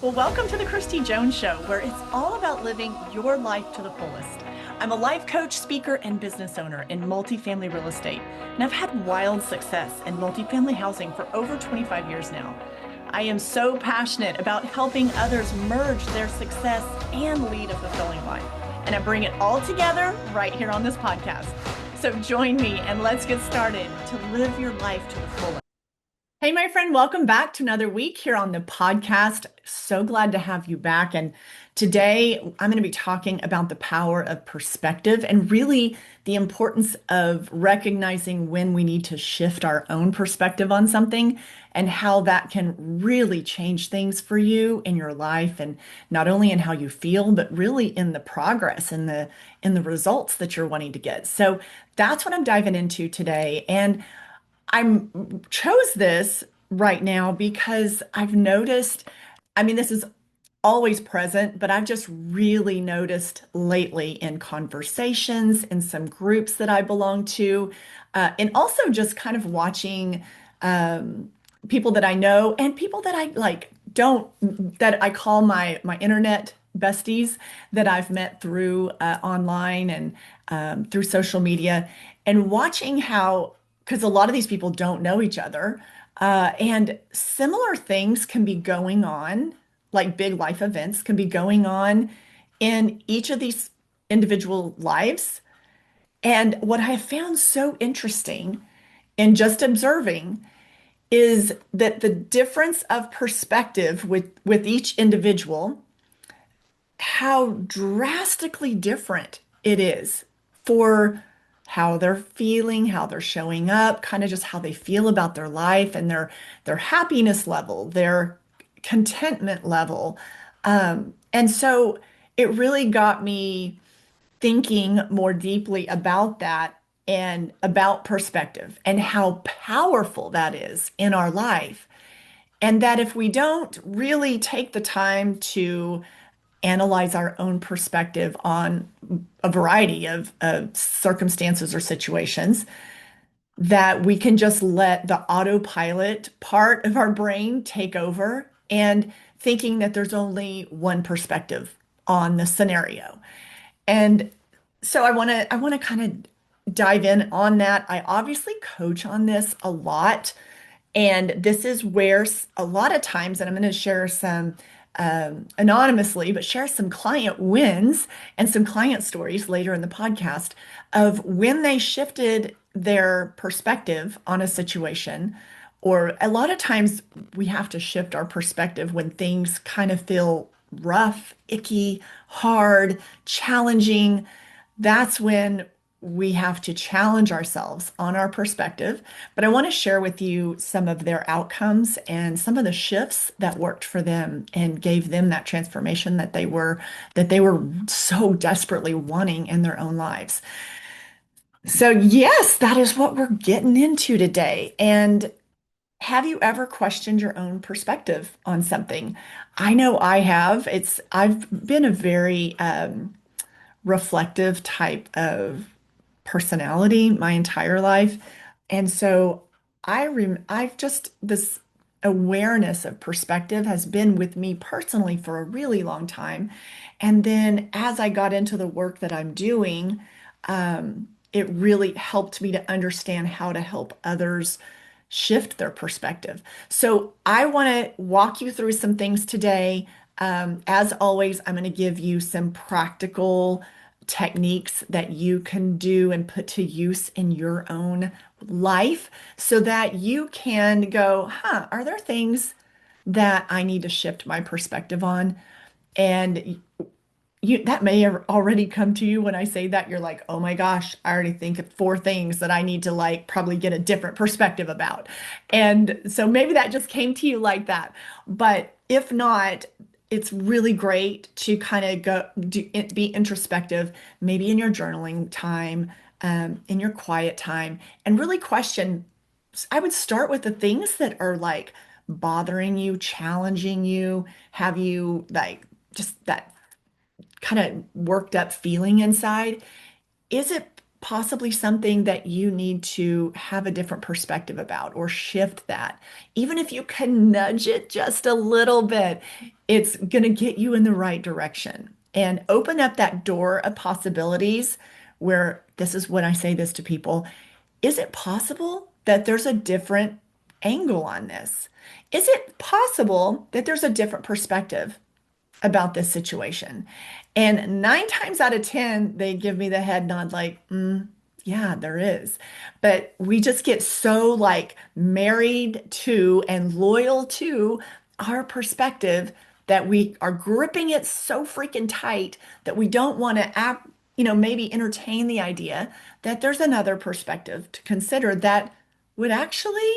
Well, welcome to the Christy Jones Show, where it's all about living your life to the fullest. I'm a life coach, speaker, and business owner in multifamily real estate, and I've had wild success in multifamily housing for over 25 years now. I am so passionate about helping others merge their success and lead a fulfilling life, and I bring it all together right here on this podcast. So join me and let's get started to live your life to the fullest. Hey, my friend, welcome back to another week here on the podcast. So glad to have you back. And today I'm going to be talking about the power of perspective and really the importance of recognizing when we need to shift our own perspective on something and how that can really change things for you in your life, and not only in how you feel, but really in the progress and the results that you're wanting to get. So that's what I'm diving into today. And I'm chose this right now because I've noticed, I mean, this is always present, but I've just really noticed lately in conversations, in some groups that I belong to, and also just kind of watching people that I know and people that I like don't, that I call my internet besties that I've met through online and through social media, and watching how, because a lot of these people don't know each other, and similar things can be going on, like big life events can be going on in each of these individual lives. And what I have found so interesting in just observing is that the difference of perspective with each individual, how drastically different it is for how they're feeling, how they're showing up, kind of just how they feel about their life and their happiness level, their contentment level. And so it really got me thinking more deeply about that and about perspective and how powerful that is in our life. And that if we don't really take the time to analyze our own perspective on a variety of circumstances or situations, that we can just let the autopilot part of our brain take over and thinking that there's only one perspective on the scenario. And so I want to kind of dive in on that. I obviously coach on this a lot. And this is where a lot of times, and I'm going to share some anonymously, but share some client wins and some client stories later in the podcast of when they shifted their perspective on a situation. Or a lot of times we have to shift our perspective when things kind of feel rough, icky, hard, challenging. That's when we have to challenge ourselves on our perspective. But I want to share with you some of their outcomes and some of the shifts that worked for them and gave them that transformation that they were so desperately wanting in their own lives. So yes, that is what we're getting into today. And have you ever questioned your own perspective on something? I know I have. I've been a very reflective type of personality my entire life. And so I've just this awareness of perspective has been with me personally for a really long time. And then as I got into the work that I'm doing, it really helped me to understand how to help others shift their perspective. So I want to walk you through some things today. As always, I'm going to give you some practical techniques that you can do and put to use in your own life so that you can go, are there things that I need to shift my perspective on? And you that may have already come to you when I say that. You're like, oh my gosh, I already think of four things that I need to like probably get a different perspective about. And so maybe that just came to you like that. But if not, it's really great to kind of be introspective, maybe in your journaling time, in your quiet time, and really question. I would start with the things that are like bothering you, challenging you, have you like just that kind of worked up feeling inside. Is it possibly something that you need to have a different perspective about or shift that? Even if you can nudge it just a little bit, it's going to get you in the right direction and open up that door of possibilities where this is when I say this to people. Is it possible that there's a different angle on this? Is it possible that there's a different perspective about this situation? And 9 times out of 10, they give me the head nod like, yeah, there is. But we just get so like married to and loyal to our perspective that we are gripping it so freaking tight that we don't want to act, maybe entertain the idea that there's another perspective to consider that would actually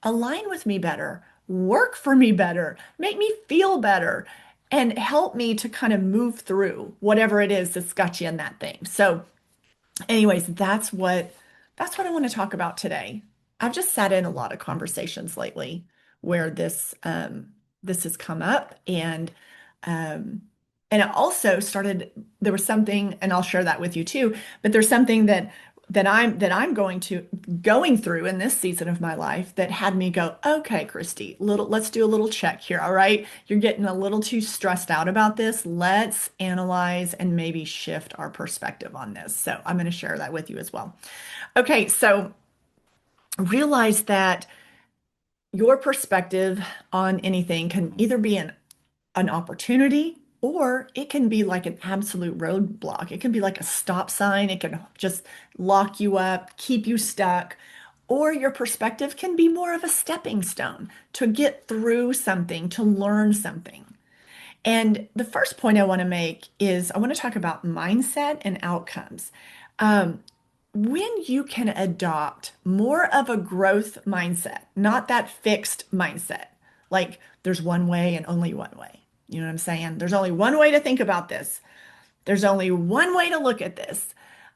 align with me better, work for me better, make me feel better, and help me to kind of move through whatever it is that's got you in that thing. So, anyways, that's what I want to talk about today. I've just sat in a lot of conversations lately where this has come up, um, and it also started. There was something, and I'll share that with you too. But there's something that I'm going through in this season of my life that had me go, okay, Christy, let's do a little check here. All right, you're getting a little too stressed out about this. Let's analyze and maybe shift our perspective on this. So I'm going to share that with you as well. Okay, so realize that your perspective on anything can either be an opportunity or it can be like an absolute roadblock. It can be like a stop sign. It can just lock you up, keep you stuck. Or your perspective can be more of a stepping stone to get through something, to learn something. And the first point I want to make is I want to talk about mindset and outcomes. Um, when you can adopt more of a growth mindset, not that fixed mindset, like there's one way and only one way. You know what I'm saying? There's only one way to think about this. There's only one way to look at this.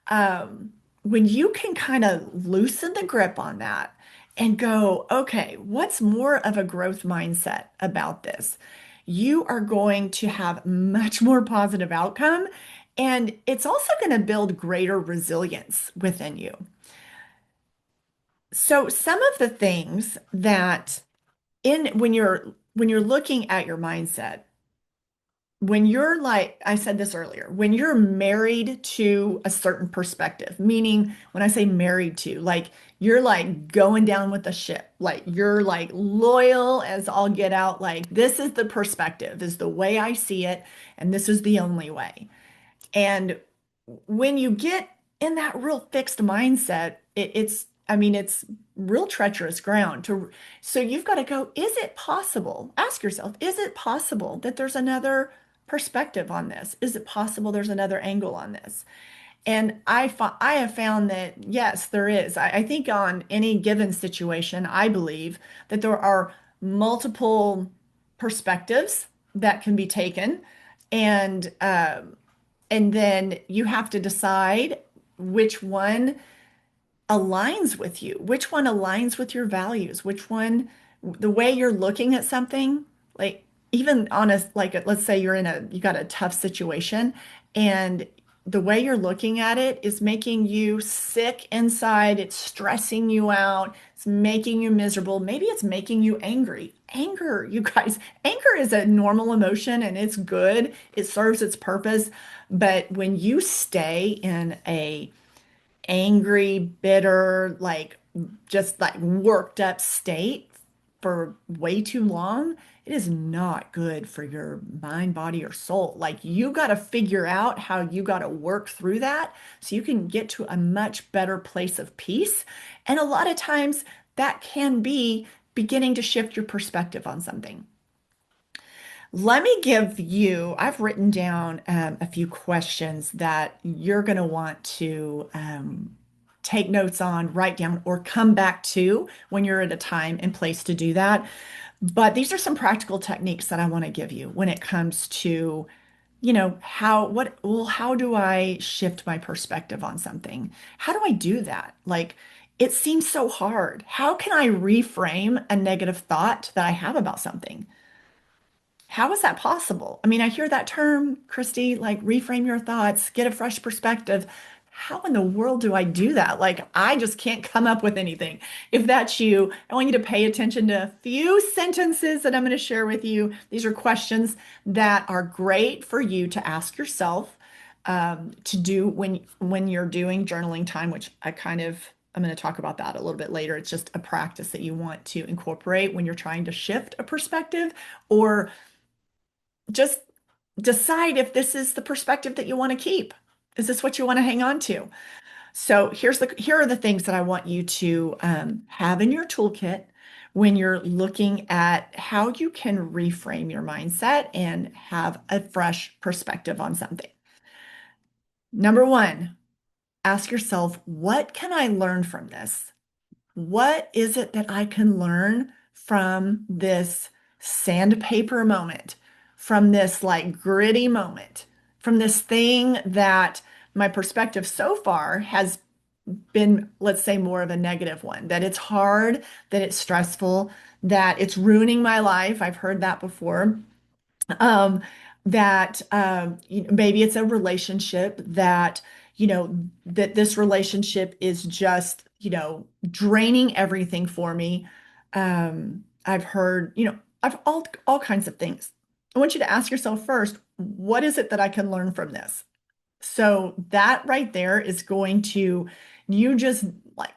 When you can kind of loosen the grip on that and go, okay, what's more of a growth mindset about this? You are going to have much more positive outcome, and it's also going to build greater resilience within you. So some of the things that in when you're looking at your mindset, when you're like, I said this earlier, when you're married to a certain perspective, meaning when I say married to, like you're like going down with the ship, like you're like loyal as all get out, like this is the perspective, is the way I see it, and this is the only way. And when you get in that real fixed mindset, I mean, it's real treacherous ground to, so you've got to go, is it possible? Ask yourself, is it possible that there's another perspective on this? Is it possible there's another angle on this? And I have found that yes, there is. I think on any given situation, I believe that there are multiple perspectives that can be taken, and and then you have to decide which one aligns with you, which one aligns with your values, which one, the way you're looking at something, like even on a, like, let's say you got a tough situation and the way you're looking at it is making you sick inside. It's stressing you out. It's making you miserable. Maybe it's making you angry. Anger, you guys, anger is a normal emotion and it's good. It serves its purpose. But when you stay in a angry, bitter, like just like worked up state for way too long, it is not good for your mind, body, or soul. Like you got to figure out how you got to work through that so you can get to a much better place of peace. And a lot of times that can be beginning to shift your perspective on something. Let me give you, I've written down a few questions that you're going to want to take notes on, write down, or come back to when you're at a time and place to do that. But these are some practical techniques that I want to give you when it comes to, how do I shift my perspective on something? How do I do that? Like, it seems so hard. How can I reframe a negative thought that I have about something? How is that possible? I mean, I hear that term, Christy, like reframe your thoughts, get a fresh perspective. how in the world do I do that? Like, I just can't come up with anything. If that's you, I want you to pay attention to a few sentences that I'm going to share with you. These are questions that are great for you to ask yourself, to do when you're doing journaling time, which I'm going to talk about that a little bit later. It's just a practice that you want to incorporate when you're trying to shift a perspective or just decide if this is the perspective that you want to keep. Is this what you want to hang on to? So here are the things that I want you to have in your toolkit when you're looking at how you can reframe your mindset and have a fresh perspective on something. Number one, ask yourself, what can I learn from this? What is it that I can learn from this sandpaper moment, from this like gritty moment, from this thing that my perspective so far has been, let's say, more of a negative one, that it's hard, that it's stressful, that it's ruining my life. I've heard that before. Um, that maybe it's a relationship that, that this relationship is just, draining everything for me. I've heard, I've all kinds of things. I want you to ask yourself first, what is it that I can learn from this? So that right there is going to, you just like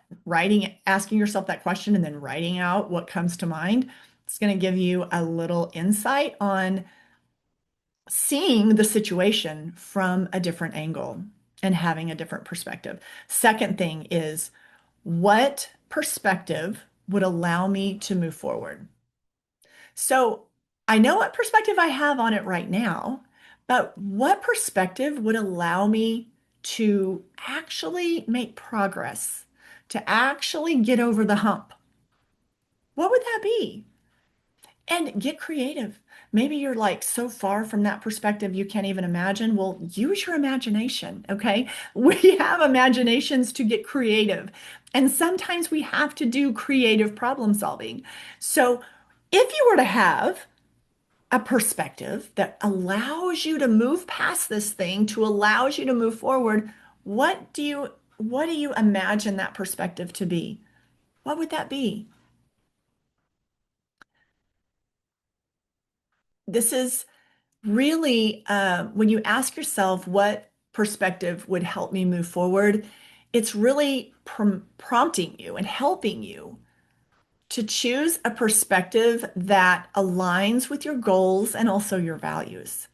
asking yourself that question and then writing out what comes to mind. It's going to give you a little insight on seeing the situation from a different angle and having a different perspective. Second thing is, what perspective would allow me to move forward? So I know what perspective I have on it right now, but what perspective would allow me to actually make progress, to actually get over the hump? What would that be? And get creative. Maybe you're like so far from that perspective you can't even imagine. Well, use your imagination, okay? We have imaginations to get creative. And sometimes we have to do creative problem solving. So if you were to have a perspective that allows you to move past this thing, to allows you to move forward, what do you imagine that perspective to be? What would that be? This is really, when you ask yourself what perspective would help me move forward, it's really prompting you and helping you to choose a perspective that aligns with your goals and also your values.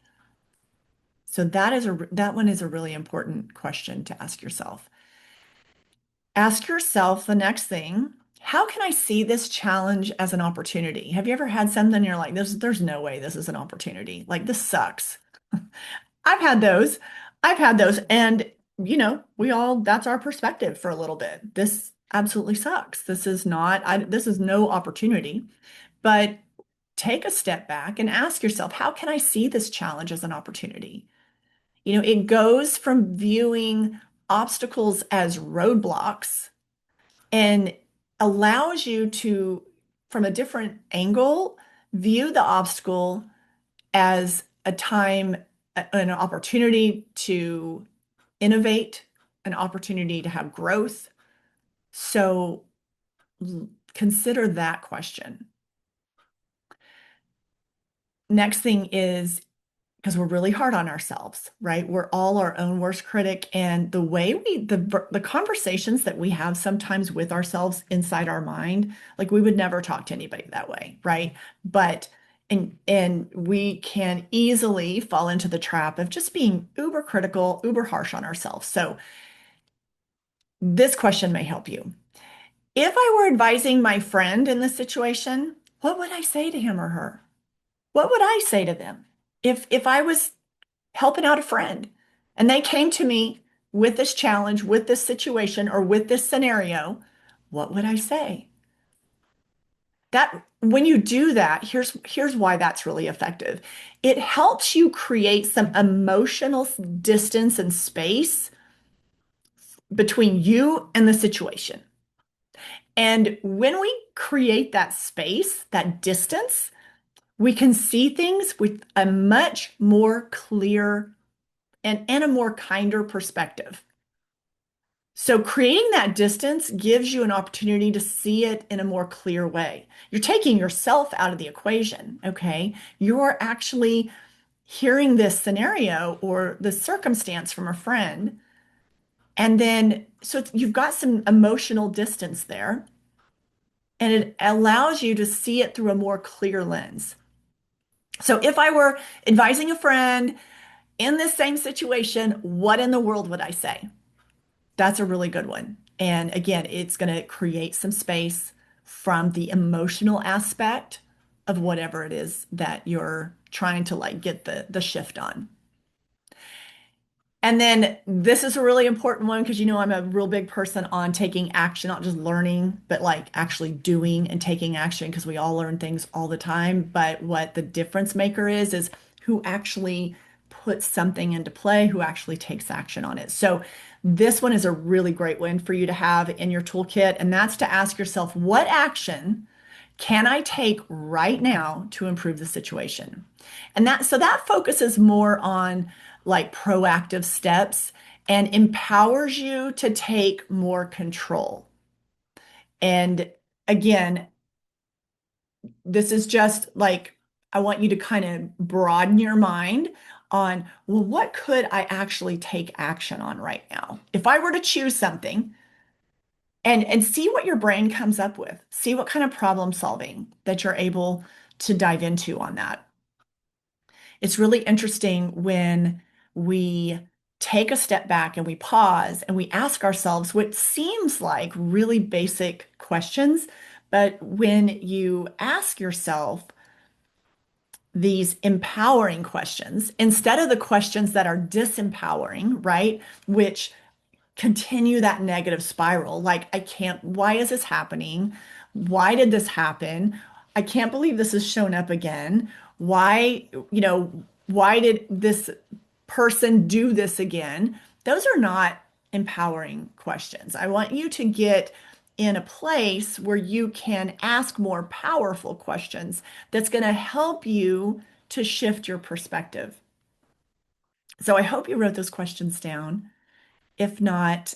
So that one is a really important question to ask yourself. Ask yourself the next thing, how can I see this challenge as an opportunity? Have you ever had something you're like, there's no way this is an opportunity. Like this sucks. I've had those. I've had those. And, that's our perspective for a little bit. This absolutely sucks. This is no opportunity. But take a step back and ask yourself, how can I see this challenge as an opportunity? It goes from viewing obstacles as roadblocks and allows you to, from a different angle, view the obstacle as a time, an opportunity to innovate, an opportunity to have growth. So consider that question. Next thing is, because we're really hard on ourselves, right? We're all our own worst critic. And the conversations that we have sometimes with ourselves inside our mind, like we would never talk to anybody that way, right? But and we can easily fall into the trap of just being uber critical, uber harsh on ourselves. So this question may help you. If I were advising my friend in this situation, what would I say to him or her? What would I say to them? If I was helping out a friend and they came to me with this challenge, with this situation, or with this scenario, what would I say? That when you do that, here's why that's really effective. It helps you create some emotional distance and space between you and the situation. And when we create that space, that distance, we can see things with a much more clear and a more kinder perspective. So creating that distance gives you an opportunity to see it in a more clear way. You're taking yourself out of the equation, okay? You're actually hearing this scenario or the circumstance from a friend. And then, so you've got some emotional distance there, and it allows you to see it through a more clear lens. So if I were advising a friend in this same situation, what in the world would I say? That's a really good one. And again, it's going to create some space from the emotional aspect of whatever it is that you're trying to like get the shift on. And then this is a really important one because you know I'm a real big person on taking action, not just learning, but like actually doing and taking action because we all learn things all the time. But what the difference maker is who actually puts something into play, who actually takes action on it. So this one is a really great one for you to have in your toolkit, and that's to ask yourself, what action can I take right now to improve the situation? And that focuses more on like proactive steps and empowers you to take more control. And again, this is just like I want you to kind of broaden your mind on, well, what could I actually take action on right now? If I were to choose something and see what your brain comes up with, see what kind of problem solving that you're able to dive into on that. It's really interesting when we take a step back and we pause and we ask ourselves what seems like really basic questions. But when you ask yourself these empowering questions instead of the questions that are disempowering, right? Which continue that negative spiral. Like, I can't, why is this happening? Why did this happen? I can't believe this has shown up again. Why, why did this person do this again? Those are not empowering questions. I want you to get in a place where you can ask more powerful questions that's going to help you to shift your perspective. So I hope you wrote those questions down. If not,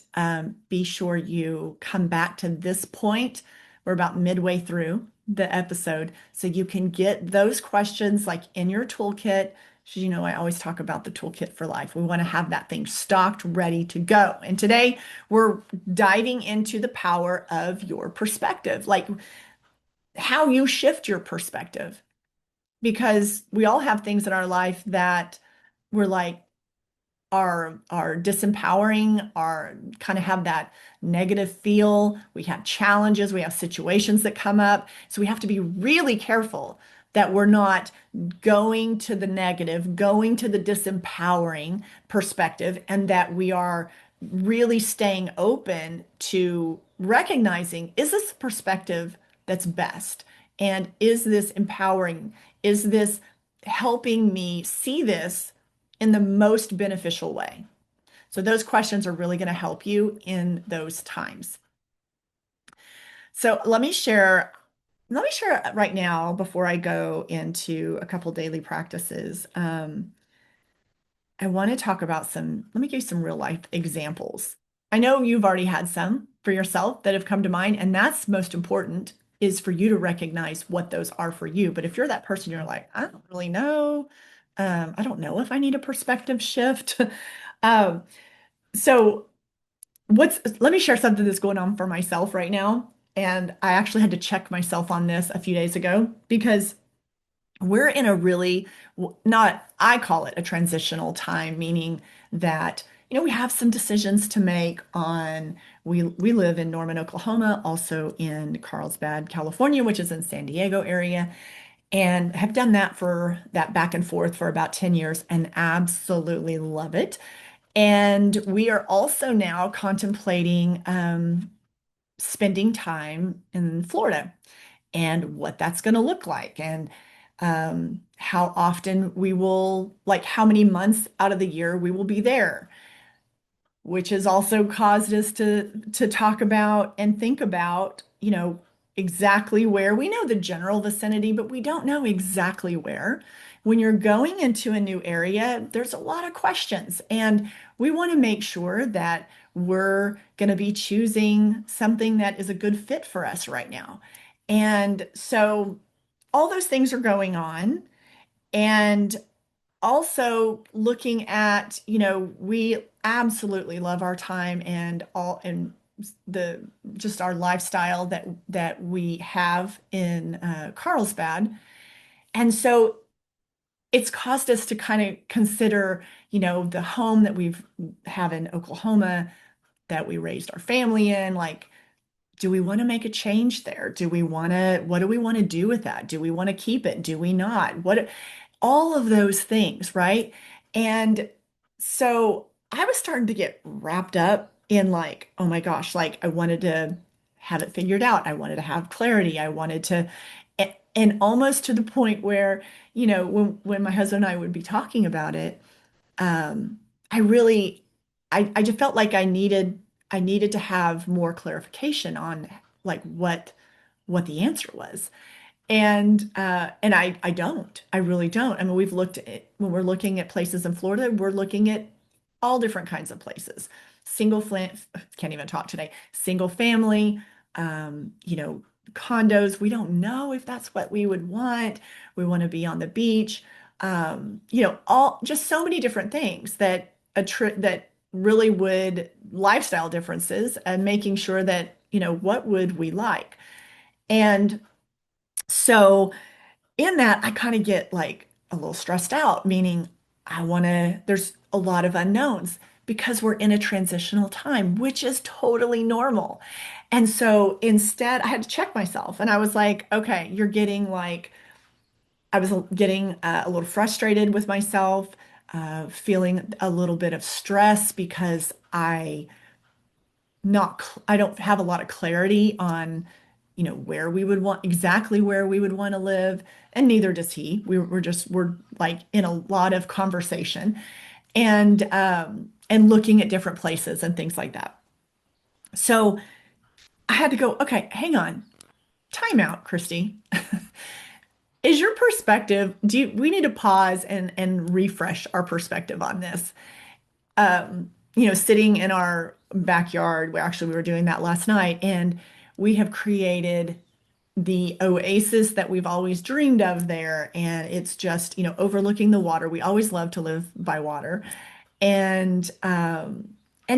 be sure you come back to this point. We're about midway through the episode, so you can get those questions like in your toolkit. So, you know, I always talk about the toolkit for life. We want to have that thing stocked, ready to go. And today we're diving into the power of your perspective, like how you shift your perspective, because we all have things in our life that we're like, are disempowering, are kind of have that negative feel. We have challenges, we have situations that come up. So we have to be really careful that we're not going to the negative, going to the disempowering perspective, and that we are really staying open to recognizing, is this the perspective that's best? And is this empowering? Is this helping me see this in the most beneficial way? So those questions are really going to help you in those times. So let me share right now before I go into a couple daily practices. I want to talk about let me give you some real life examples. I know you've already had some for yourself that have come to mind, and that's most important is for you to recognize what those are for you. But if you're that person, you're like, I don't really know. I don't know if I need a perspective shift. Um, so let me share something that's going on for myself right now. And I actually had to check myself on this a few days ago because we're in a really not, I call it a transitional time, meaning that, we have some decisions to make on, we live in Norman, Oklahoma, also in Carlsbad, California, which is in San Diego area, and have done that back and forth for about 10 years and absolutely love it. And we are also now contemplating spending time in Florida and what that's going to look like, and how often we will, like how many months out of the year we will be there, which has also caused us to talk about and think about, exactly where. We know the general vicinity, but we don't know exactly where. when you're going into a new area, there's a lot of questions, and we want to make sure that we're going to be choosing something that is a good fit for us right now. And so all those things are going on. And also looking at, we absolutely love our time and all and the just our lifestyle that we have in Carlsbad. And so it's caused us to kind of consider, the home that we've have in Oklahoma that we raised our family in, like, do we want to make a change there? What do we want to do with that? Do we want to keep it? Do we not? All of those things, right? And so I was starting to get wrapped up in like, oh my gosh, like I wanted to have it figured out. I wanted to have clarity. I wanted to, and almost to the point where, when my husband and I would be talking about it, um, I really, I just felt like I needed to have more clarification on like what the answer was. And I don't. I really don't. I mean, we've looked at when we're looking at places in Florida, we're looking at all different kinds of places. Single fam Can't even talk today. Single family, condos. We don't know if that's what we would want. We want to be on the beach. All just so many different things that a trip that really would lifestyle differences and making sure that, what would we like? And so in that, I kind of get like a little stressed out, meaning there's a lot of unknowns because we're in a transitional time, which is totally normal. And so instead, I had to check myself and I was like, okay, I was getting a little frustrated with myself, feeling a little bit of stress because I don't have a lot of clarity on, exactly where we would want to live, and neither does he. We're like in a lot of conversation and looking at different places and things like that. So I had to go, okay, hang on, time out, Christy. Is your perspective, we need to pause and refresh our perspective on this. Sitting in our backyard, we were doing that last night, and we have created the oasis that we've always dreamed of there. And it's just, overlooking the water. We always love to live by water. And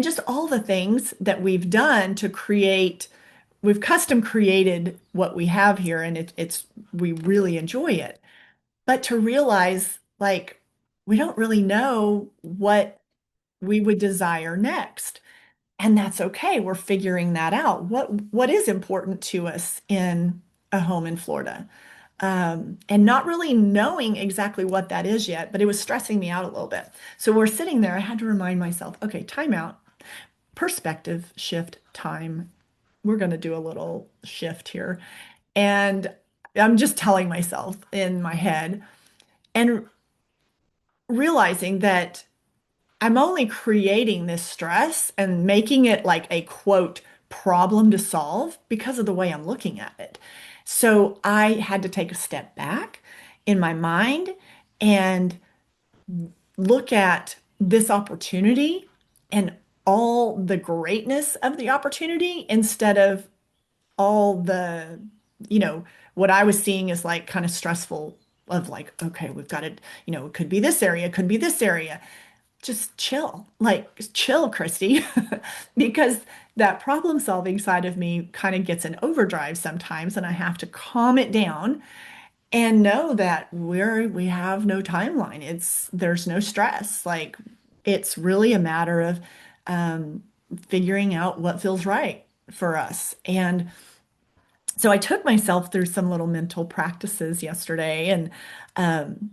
just all the things that we've done to we've custom created what we have here, and we really enjoy it. But to realize, like, we don't really know what we would desire next. And that's okay. We're figuring that out. What is important to us in a home in Florida? And not really knowing exactly what that is yet, but it was stressing me out a little bit. So we're sitting there. I had to remind myself, okay, time out, perspective shift, time. We're going to do a little shift here. And I'm just telling myself in my head and realizing that I'm only creating this stress and making it like a quote problem to solve because of the way I'm looking at it. So I had to take a step back in my mind and look at this opportunity and all the greatness of the opportunity instead of all the, what I was seeing is like kind of stressful of like, okay, we've got to, it could be this area, it could be this area. Just chill, like chill, Christy, because that problem solving side of me kind of gets in overdrive sometimes, and I have to calm it down and know that we have no timeline. There's no stress. Like it's really a matter of um, figuring out what feels right for us. And so I took myself through some little mental practices yesterday, um,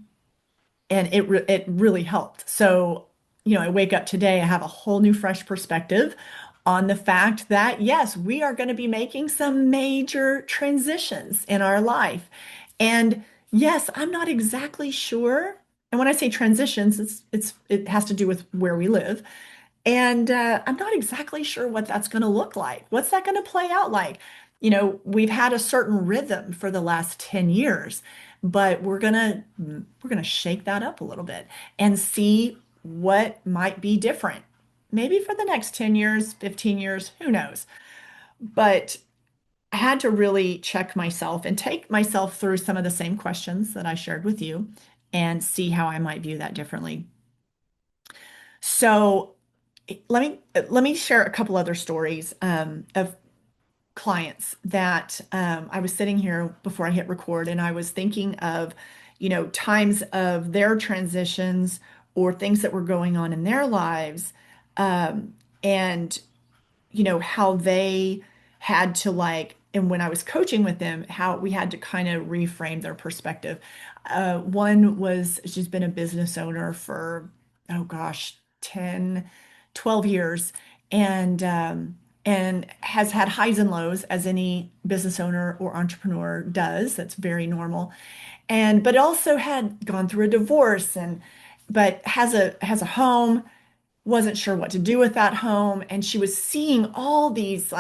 and it really helped. So, I wake up today, I have a whole new fresh perspective on the fact that yes, we are going to be making some major transitions in our life. And yes, I'm not exactly sure. And when I say transitions, it has to do with where we live. And I'm not exactly sure what that's going to look like. What's that going to play out like? We've had a certain rhythm for the last 10 years, but we're gonna shake that up a little bit and see what might be different. Maybe for the next 10 years, 15 years, who knows? But I had to really check myself and take myself through some of the same questions that I shared with you and see how I might view that differently. So let me share a couple other stories of clients that I was sitting here before I hit record, and I was thinking of, times of their transitions or things that were going on in their lives, and how they had to and when I was coaching with them, how we had to kind of reframe their perspective. One was she's been a business owner for, oh gosh, 10, 12 years, and has had highs and lows as any business owner or entrepreneur does. That's very normal. And but also had gone through a divorce and but has a home, wasn't sure what to do with that home. And she was seeing all these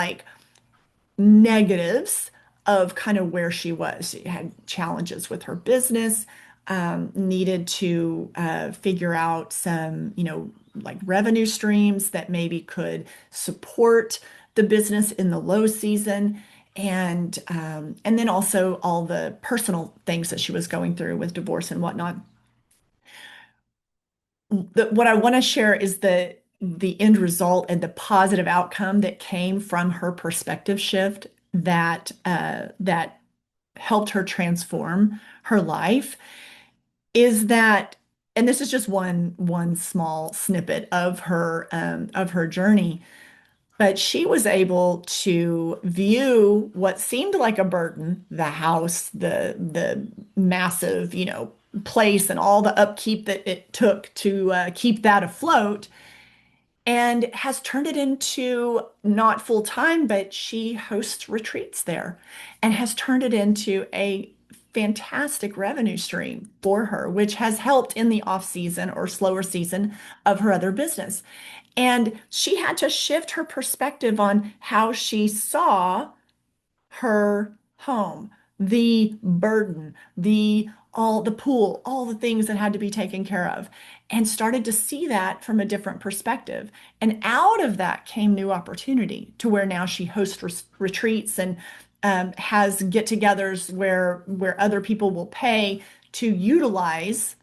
negatives of kind of where she was. She had challenges with her business, needed to figure out some, like revenue streams that maybe could support the business in the low season. And then also all the personal things that she was going through with divorce and whatnot. What I want to share is the end result and the positive outcome that came from her perspective shift that helped her transform her life is that, and this is just one small snippet of her journey, but she was able to view what seemed like a burden, the house, the massive, place and all the upkeep that it took to keep that afloat, and has turned it into not full time, but she hosts retreats there and has turned it into a fantastic revenue stream for her, which has helped in the off season or slower season of her other business. And she had to shift her perspective on how she saw her home, the burden, the pool, all the things that had to be taken care of, and started to see that from a different perspective. And out of that came new opportunity to where now she hosts retreats and has get-togethers where other people will pay to utilize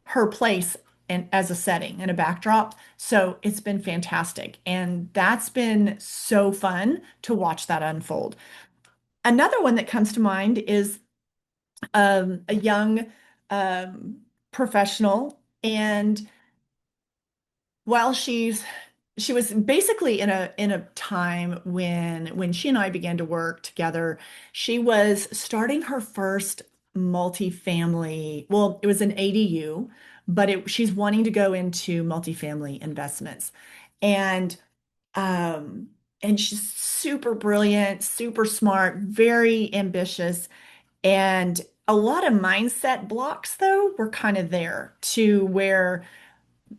her place and as a setting and a backdrop. So it's been fantastic. And that's been so fun to watch that unfold. Another one that comes to mind is a young um, professional, and while she was basically in a time when she and I began to work together, she was starting her first multifamily. Well, it was an ADU, but she's wanting to go into multifamily investments, and um, and she's super brilliant, super smart, very ambitious. And a lot of mindset blocks, though, were kind of there to where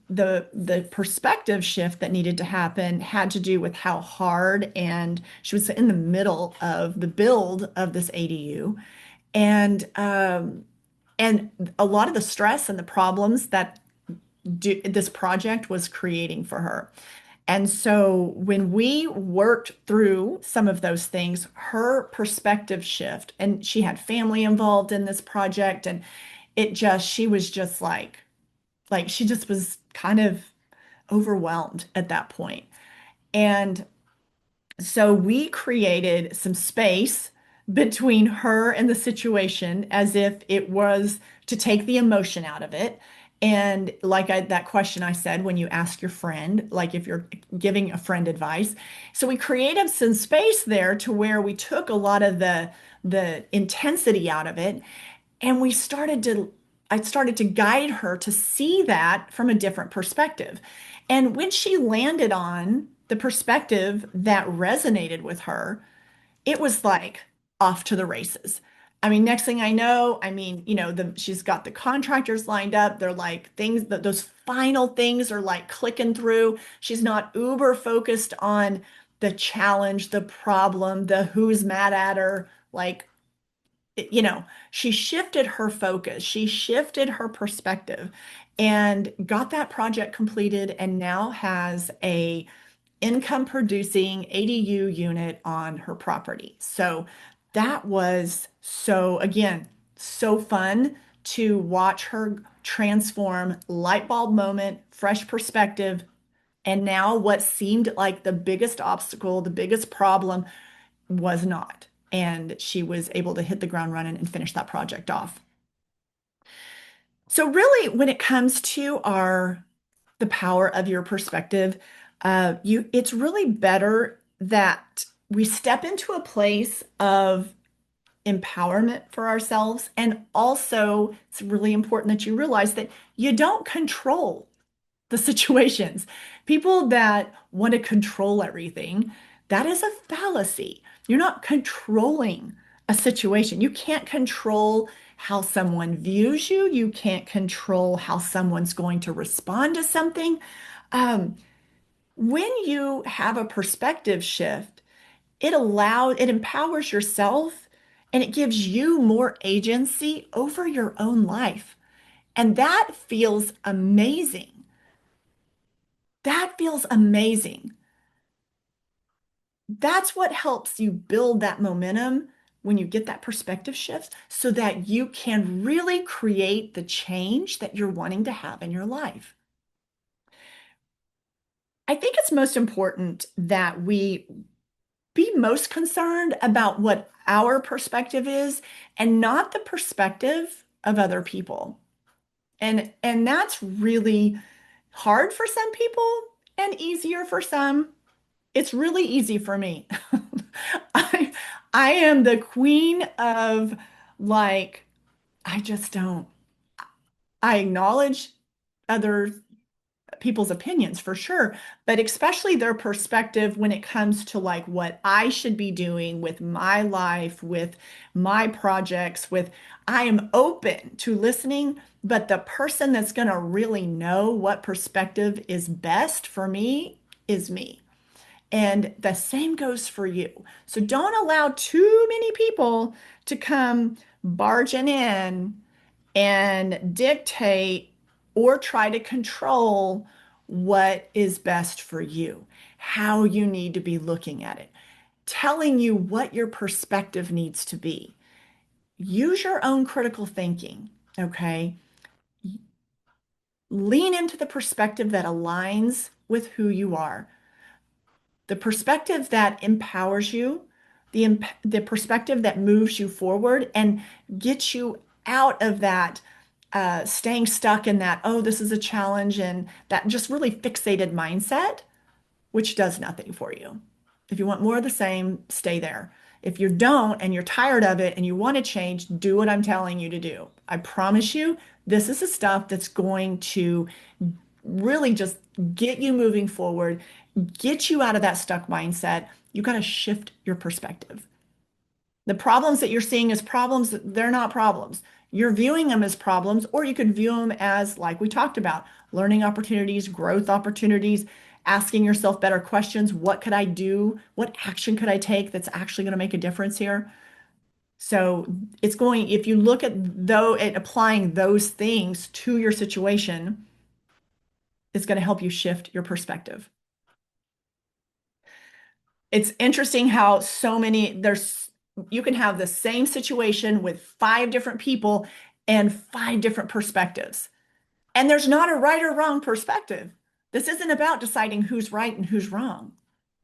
the perspective shift that needed to happen had to do with how hard, and she was in the middle of the build of this ADU, and a lot of the stress and the problems that this project was creating for her. And so when we worked through some of those things, her perspective shift, and she had family involved in this project, and she was just like she just was kind of overwhelmed at that point. And so we created some space between her and the situation as if it was to take the emotion out of it. And that question I said, when you ask your friend, like if you're giving a friend advice. So we created some space there to where we took a lot of the intensity out of it. And I started to guide her to see that from a different perspective. And when she landed on the perspective that resonated with her, it was like off to the races. I mean, next thing I know, I mean, she's got the contractors lined up. They're like things that those final things are like clicking through. She's not uber focused on the challenge, the problem, the who's mad at her. Like you know, she shifted her focus, she shifted her perspective and got that project completed and now has a income producing ADU unit on her property. So that was so, again, so fun to watch her transform, light bulb moment, fresh perspective. And now what seemed like the biggest obstacle, the biggest problem was not. And she was able to hit the ground running and finish that project off. So really, when it comes to the power of your perspective, it's really better that we step into a place of empowerment for ourselves. And also, it's really important that you realize that you don't control the situations. People that want to control everything, that is a fallacy. You're not controlling a situation. You can't control how someone views you. You can't control how someone's going to respond to something. Um, when you have a perspective shift, it empowers yourself and it gives you more agency over your own life. And that feels amazing. That feels amazing. That's what helps you build that momentum when you get that perspective shift so that you can really create the change that you're wanting to have in your life. I think it's most important that we be most concerned about what our perspective is and not the perspective of other people. And that's really hard for some people and easier for some. It's really easy for me. I I am the queen of like I just don't. I acknowledge other people's opinions for sure, but especially their perspective when it comes to like what I should be doing with my life, with my projects, with I am open to listening, but the person that's going to really know what perspective is best for me is me. And the same goes for you. So don't allow too many people to come barging in and dictate or try to control what is best for you, how you need to be looking at it, telling you what your perspective needs to be. Use your own critical thinking, okay? Lean into the perspective that aligns with who you are, the perspective that empowers you, the perspective that moves you forward and gets you out of that staying stuck in that, oh, this is a challenge, and that just really fixated mindset, which does nothing for you. If you want more of the same, stay there. If you don't and you're tired of it and you want to change, do what I'm telling you to do. I promise you, this is the stuff that's going to really just get you moving forward, get you out of that stuck mindset. You got to shift your perspective. The problems that you're seeing as problems, they're not problems. You're viewing them as problems, or you could view them as, like we talked about, learning opportunities, growth opportunities, asking yourself better questions. What could I do? What action could I take that's actually going to make a difference here? So if you look at applying those things to your situation, it's going to help you shift your perspective. It's interesting how you can have the same situation with five different people and five different perspectives. And there's not a right or wrong perspective. This isn't about deciding who's right and who's wrong.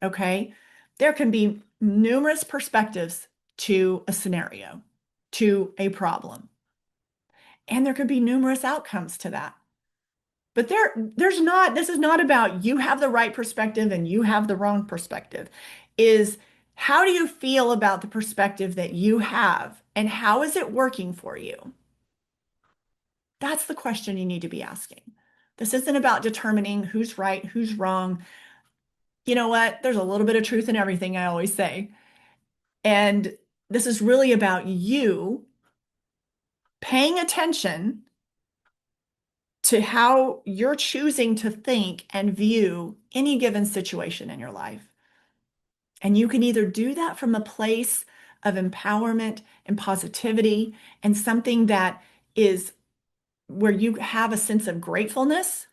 Okay? There can be numerous perspectives to a scenario, to a problem. And there could be numerous outcomes to that. But this is not about you have the right perspective and you have the wrong perspective. Is how do you feel about the perspective that you have and how is it working for you? That's the question you need to be asking. This isn't about determining who's right, who's wrong. You know what? There's a little bit of truth in everything, I always say. And this is really about you paying attention to how you're choosing to think and view any given situation in your life. And you can either do that from a place of empowerment and positivity, and something that is where you have a sense of gratefulness,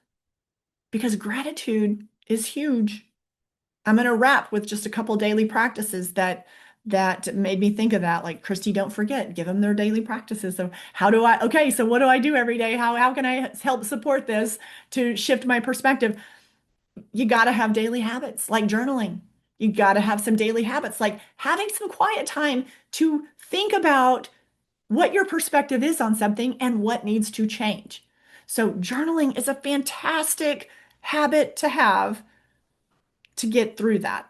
because gratitude is huge. I'm going to wrap with just a couple daily practices that made me think of that. Like, Christy, don't forget, give them their daily practices. So okay, so what do I do every day? How can I help support this to shift my perspective? You got to have daily habits like journaling. You got to have some daily habits like having some quiet time to think about what your perspective is on something and what needs to change. So journaling is a fantastic habit to have to get through that.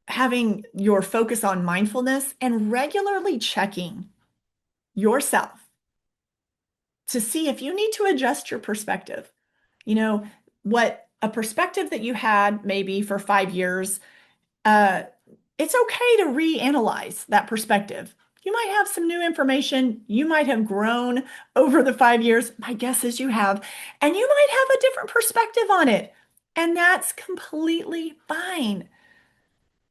Having your focus on mindfulness and regularly checking yourself to see if you need to adjust your perspective. You know, what a perspective that you had maybe for 5 years, uh, it's okay to reanalyze that perspective. You might have some new information. You might have grown over the 5 years. My guess is you have, and you might have a different perspective on it. And that's completely fine.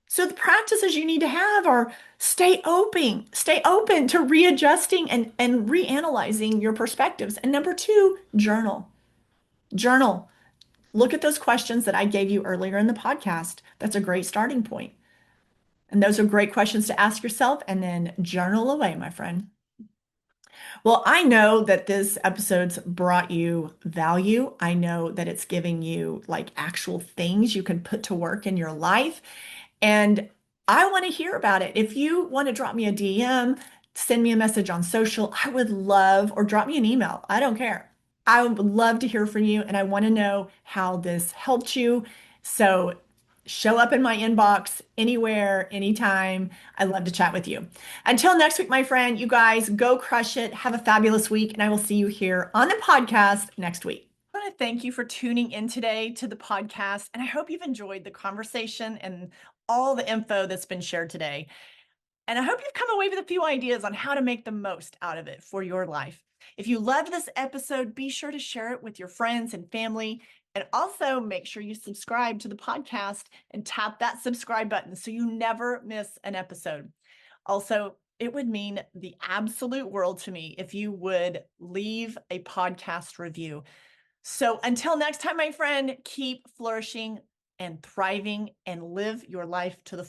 So the practices you need to have are stay open to readjusting and reanalyzing your perspectives. And number two, journal. Journal. Look at those questions that I gave you earlier in the podcast. That's a great starting point. And those are great questions to ask yourself, and then journal away, my friend. Well, I know that this episode's brought you value. I know that it's giving you like actual things you can put to work in your life. And I want to hear about it. If you want to drop me a DM, send me a message on social, I would love, or drop me an email. I don't care. I would love to hear from you, and I want to know how this helped you. So show up in my inbox anywhere, anytime. I love to chat with you. Until next week, my friend, you guys go crush it. Have a fabulous week, and I will see you here on the podcast next week. I want to thank you for tuning in today to the podcast, and I hope you've enjoyed the conversation and all the info that's been shared today. And I hope you've come away with a few ideas on how to make the most out of it for your life. If you loved this episode, be sure to share it with your friends and family. And also make sure you subscribe to the podcast and tap that subscribe button so you never miss an episode. Also, it would mean the absolute world to me if you would leave a podcast review. So until next time, my friend, keep flourishing and thriving and live your life to the